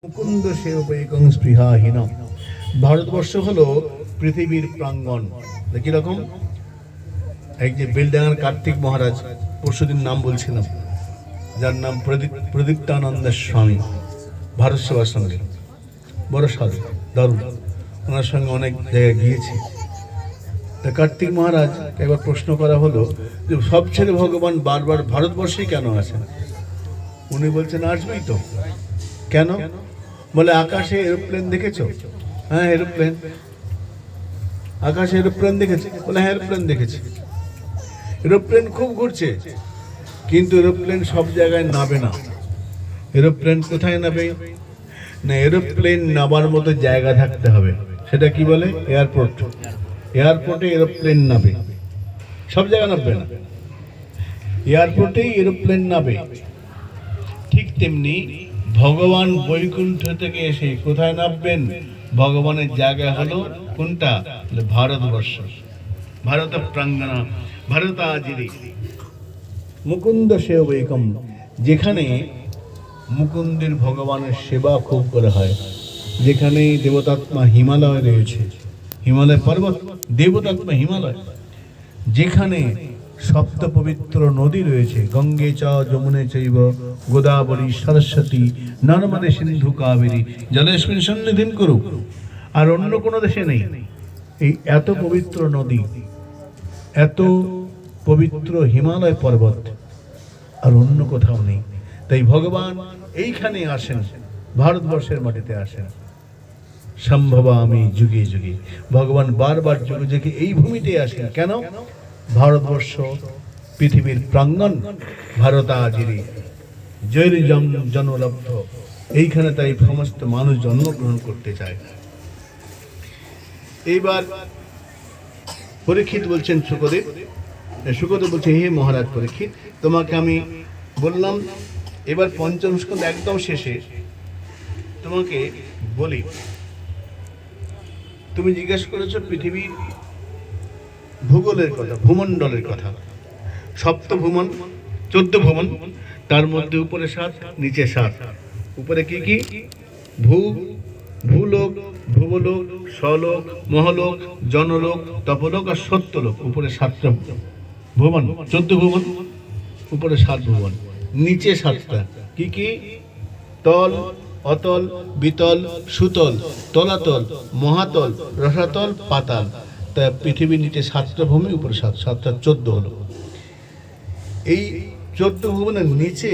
মুকুন্দ সেবৈকং স্পৃহাহীন। ভারতবর্ষ হলো পৃথিবীর প্রাঙ্গণ। কিরকম? এক যে বেলডাঙ্গার কার্তিক মহারাজ, পরশুদিন নাম বলছিলাম, যার নাম প্রদীপ্তানন্দ স্বামী, ভারত সেবার সঙ্গে বড় সাধু, দারুণ। ওনার সঙ্গে অনেক জায়গায় গিয়েছি। তা কার্তিক মহারাজ একবার প্রশ্ন করা হলো যে সব ছেড়ে ভগবান বারবার ভারতবর্ষেই কেন আসেন? উনি বলছেন আসবেই তো। কেন? বলে আকাশে এরোপ্লেন দেখেছো? হ্যাঁ এরোপ্লেন। আকাশে এরোপ্লেন দেখেছে? বলে হ্যাঁ এরোপ্লেন দেখেছি। এরোপ্লেন খুব ঘুরছে, কিন্তু এরোপ্লেন সব জায়গায় নাবে না। এরোপ্লেন কোথায় নাবে? না, এরোপ্লেন নাবার মতো জায়গা থাকতে হবে। সেটা কি বলে? এয়ারপোর্ট। এয়ারপোর্টে এরোপ্লেন নাবে, সব জায়গায় নামবে না, এয়ারপোর্টেই এরোপ্লেন নাবে। ঠিক তেমনি ভগবান বৈকুণ্ঠ থেকে এসে কোথায় নামবেন? ভগবানের জায়গা হলো কোনটা? ভারতবর্ষ। ভারত প্রাঙ্গণ ভারতাজিরি মুকুন্দ সেবৈকম, যেখানে মুকুন্দের ভগবানের সেবা খুব করে হয়, যেখানে দেবতাত্মা হিমালয় রয়েছে, হিমালয় পর্বত, দেবতাত্মা হিমালয়, যেখানে সপ্ত পবিত্র নদী রয়েছে, গঙ্গে চ যমুনে চৈব গোদাবরী সরস্বতী নর্মদে সিন্ধু কাবেরী জলেস্মিন সন্নিধিম কুরু। আর অন্য কোনো দেশে নেই এই এত পবিত্র নদী, এত পবিত্র হিমালয় পর্বত, আর অন্য কোথাও নেই। তাই ভগবান এইখানে আসেন, ভারতবর্ষের মাটিতে আসেন। সম্ভবামি যুগে যুগে, ভগবান বারবার যুগে যুগে এই ভূমিতে আসেন। কেন? ভারতবর্ষ পৃথিবীর প্রাঙ্গণ, ভারতাজিরি জৈর জনলব্ধ, এইখানে তাই সমস্ত মানুষ জন্মগ্রহণ করতে চায়। এইবার পরীক্ষিত বলছেন সুখদেব, সুখদেব বলছে হে মহারাজ পরীক্ষিত, তোমাকে আমি বললাম, এবার পঞ্চম স্কন্ধ একদম শেষে তোমাকে বলি, তুমি জিজ্ঞেস করেছো পৃথিবীর ভূগোলের কথা, ভূমণ্ডলের কথা। সপ্ত ভূমন, 14 ভূমন, তার মধ্যে উপরে 7, নিচে 7। উপরে কি কি? ভূলোক, ভুবলোক, স্বলোক, মহলোক, জনলোক, তপলোক আর সত্যলোক। উপরে 7টা ভুবন, 14 ভুবন, উপরে 7 ভুবন, নিচে 7টা। কি কি? তল, অতল, বিতল, সুতল, তলাতল, মহাতল, রসাতল, পাতাল। তা পৃথিবীর নিচে 7টা ভূমি, উপরে 7টা 14 হলো। এই 14 ভুবনের নিচে